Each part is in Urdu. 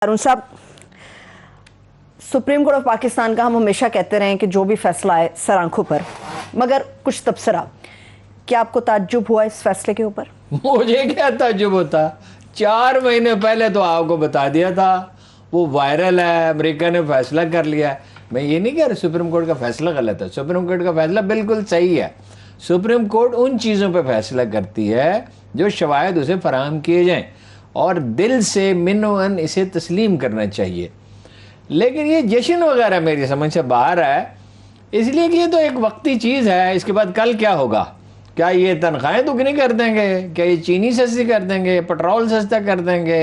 ارون صاحب، سپریم کورٹ آف پاکستان کا ہم ہمیشہ کہتے رہے ہیں کہ جو بھی فیصلہ آئے سر آنکھوں پر، مگر کچھ تبصرہ، کیا آپ کو تعجب ہوا اس فیصلے کے اوپر؟ مجھے کیا تعجب ہوتا، 4 مہینے پہلے تو آپ کو بتا دیا تھا، وہ وائرل ہے، امریکہ نے فیصلہ کر لیا ہے۔ میں یہ نہیں کہہ رہا سپریم کورٹ کا فیصلہ غلط ہے، سپریم کورٹ کا فیصلہ بالکل صحیح ہے۔ سپریم کورٹ ان چیزوں پہ فیصلہ کرتی ہے جو شواہد اسے فراہم کیے جائیں، اور دل سے منوً اسے تسلیم کرنا چاہیے۔ لیکن یہ جشن وغیرہ میری سمجھ سے باہر ہے، اس لیے کہ یہ تو ایک وقتی چیز ہے، اس کے بعد کل کیا ہوگا؟ کیا یہ تنخواہیں دگنی کر دیں گے؟ کیا یہ چینی سستی کر دیں گے؟ پٹرول سستا کر دیں گے؟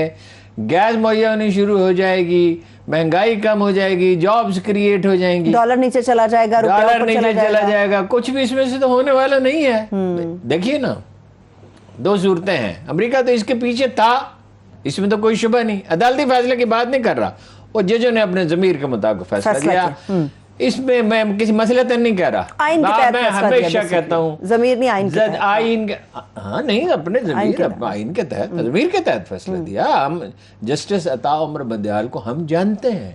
گیس مہیا ہونی شروع ہو جائے گی؟ مہنگائی کم ہو جائے گی؟ جابز کریٹ ہو جائیں گی؟ ڈالر نیچے چلا جائے گا؟ ڈالر نیچے چلا جائے گا؟ کچھ بھی اس میں سے تو ہونے والا نہیں ہے۔ دیکھیے نا، 2 صورتیں ہیں۔ امریکہ تو اس کے پیچھے تھا، اس میں تو کوئی شبہ نہیں، عدالتی فیصلے کی بات نہیں کر رہا، وہ ججوں نے اپنے ضمیر کے مطابق فیصلہ دیا۔ اس میں میں کسی مسئلہ تک نہیں کہہ رہا، میں ہمیشہ کہتا ہوں ضمیر نہیں، آئین کے تحت، آئین ہاں نہیں، اپنے ضمیر آئین کے تحت، ضمیر کے تحت فیصلہ دیا۔ ہم جسٹس عطا عمر بندیال کو ہم جانتے ہیں،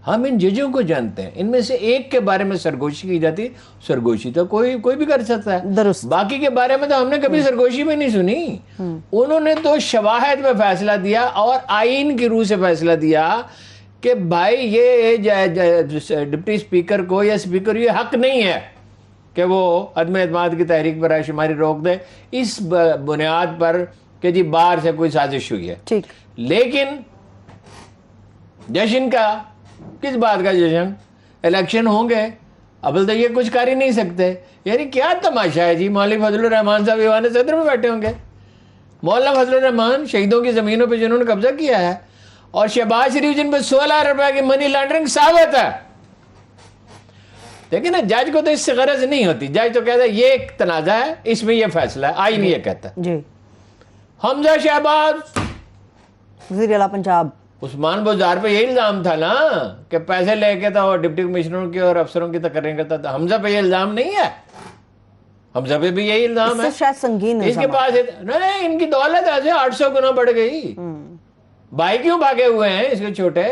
ہم ان ججوں کو جانتے ہیں، ان میں سے ایک کے بارے میں سرگوشی کی جاتی، سرگوشی تو کوئی بھی کر سکتا ہے، درست، باقی کے بارے میں تو ہم نے کبھی سرگوشی میں نہیں سنی۔ انہوں نے تو شواہد میں فیصلہ دیا اور آئین کی روح سے فیصلہ دیا کہ بھائی یہ ڈپٹی اسپیکر کو یا اسپیکر یہ حق نہیں ہے کہ وہ عدم اعتماد کی تحریک پر رائے شماری روک دے اس بنیاد پر کہ جی باہر سے کوئی سازش ہوئی ہے۔ ٹھیک، لیکن جشن کا کس بات کا جشن؟ الیکشن ہوں گے، ابل تو یہ کچھ کر ہی نہیں سکتے۔ یعنی کیا تماشا ہے جی؟ مولانا فضل الرحمان صاحب ایوان صدر میں بیٹھے ہوں گے، مولانا فضل الرحمان شہیدوں کی زمینوں پہ جنہوں نے قبضہ کیا ہے، اور شہباز شریف جن پہ 16 روپے کی منی لانڈرنگ ثابت ہے۔ دیکھیں نا، جج کو تو اس سے غرض نہیں ہوتی، جج تو کہتا ہے یہ ایک تنازع ہے، اس میں یہ فیصلہ ہے، آئین یہ کہتا ہے۔ جی، حمزہ شہباز وزیر اعلیٰ پنجاب، عثمان بزدار پہ یہی الزام تھا نا کہ پیسے لے کے تھا اور ڈپٹی کمشنروں کے اور افسروں کی تقریر کرتا تھا۔ حمزہ پہ یہ الزام نہیں ہے، حمزہ پہ بھی یہی الزام ہے۔ شاید سنگین اس کے پاس نہیں، ان کی دولت ایسے 800 گنا بڑھ گئی۔ بھائی کیوں بھاگے ہوئے ہیں اس کے چھوٹے؟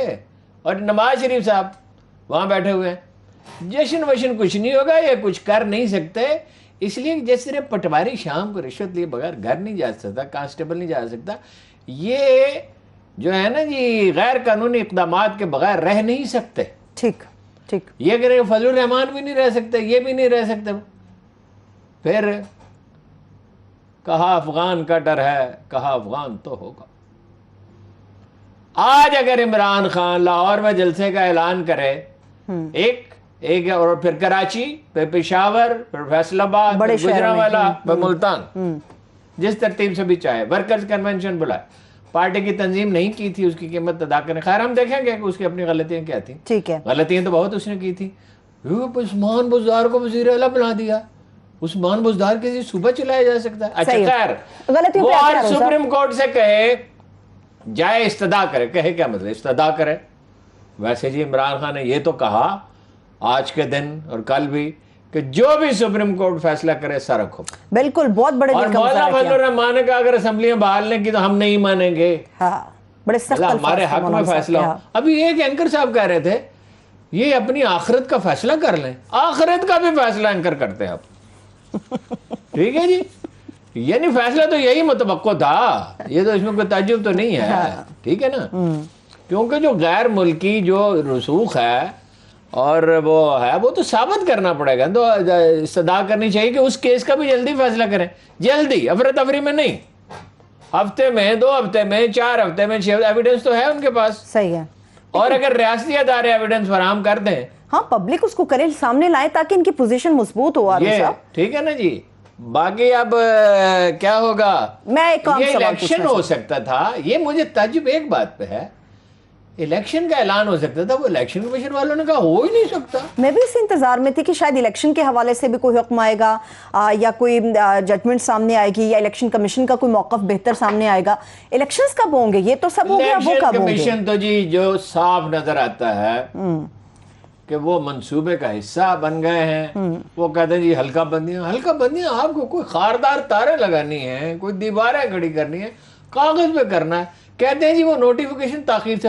اور نواز شریف صاحب وہاں بیٹھے ہوئے ہیں۔ جشن وشن کچھ نہیں ہوگا، یہ کچھ کر نہیں سکتے، اس لیے جس طرح پٹواری شام کو رشوت لیے بغیر گھر نہیں جا سکتا، کانسٹیبل نہیں جا سکتا، یہ جو ہے نا جی غیر قانونی اقدامات کے بغیر رہ نہیں سکتے۔ ٹھیک ٹھیک، یہ کہ فضل الرحمان بھی نہیں رہ سکتے، یہ بھی نہیں رہ سکتے۔ پھر کہا افغان کا ڈر ہے، کہا افغان تو ہوگا۔ آج اگر عمران خان لاہور میں جلسے کا اعلان کرے، ایک اور پھر کراچی، پھر پشاور، پھر فیصل آباد، پھر گجرانوالہ، پھر ملتان، جس ترتیب سے بھی چاہے، ورکرز کنونشن بلائے، پارٹی کی تنظیم نہیں کی تھی، اس کی قیمت ادا کریں۔ خیر ہم دیکھیں گے کہ اس کی اپنی غلطیاں کیا تھیں۔ ٹھیک ہے، غلطیاں تو بہت اس نے کی تھی۔ عثمان بزدار کو وزیر اعلیٰ بنا دیا، عثمان بزدار کے صوبہ چلایا جا سکتا ہے۔ اچھا خیر، وہ آج سپریم کورٹ سے کہے جائے استدعا کرے، کہے کیا مطلب استدعا کرے؟ ویسے جی عمران خان نے یہ تو کہا آج کے دن اور کل بھی کہ جو بھی سپریم کورٹ فیصلہ کرے سر رکھو۔ بالکل، بہت بڑے اور مولانا فضل الرحمان نے کہا اگر اسمبلیاں بحالنے کی تو ہم نہیں مانیں گے، بڑے سخت ہمارے حق میں فیصلہ ہو۔ ابھی ایک اینکر صاحب کہہ رہے تھے یہ اپنی آخرت کا فیصلہ کر لیں، آخرت کا بھی فیصلہ اینکر کرتے ہیں اب۔ ٹھیک ہے جی، یعنی فیصلہ تو یہی متوقع تھا، یہ تو اس میں کوئی تعجب تو نہیں ہے، ٹھیک ہے نا؟ کیونکہ جو غیر ملکی جو رسوخ ہے اور وہ ہے، وہ تو ثابت کرنا پڑے گا، تو استدعا کرنی چاہیے کہ اس کیس کا بھی جلدی فیصلہ کریں، جلدی، افراتفری میں نہیں، ہفتے میں، 2 ہفتے میں، 4 ہفتے میں، 6 ایویڈنس تو ہے ان کے پاس۔ صحیح ہے، اور اگر ریاستی ادارے ایویڈنس فراہم کر دیں، ہاں پبلک اس کو کرے، سامنے لائے تاکہ ان کی پوزیشن مضبوط ہو۔ یہ ٹھیک ہے نا جی۔ باقی اب کیا ہوگا؟ میں ایک یہ الیکشن ہو سکتا تھا، یہ مجھے تعجب ایک بات پہ ہے، الیکشن کا اعلان ہو سکتا تھا، وہ الیکشن کمیشن والوں نے کہا ہو ہی نہیں سکتا۔ میں بھی اس انتظار میں تھی کہ شاید الیکشن کے حوالے سے بھی کوئی حکم آئے گا یا کوئی ججمنٹ سامنے آئے گی، یا الیکشن کمیشن کا کوئی موقف بہتر سامنے آئے گا۔ الیکشنز کب ہوں گے؟ یہ تو سب ہو گیا، وہ کب ہوں گے؟ کمیشن تو جی جو صاف نظر آتا ہے کہ وہ منصوبے کا حصہ بن گئے ہیں۔ وہ کہتے ہیں جی حلقہ بندیاں آپ کو کوئی خاردار تاریں لگانی ہیں، کوئی دیواریں کھڑی کرنی ہے، کاغذ پہ کرنا ہے، کہتے ہیں جی وہ نوٹیفیکیشن تاخیر سے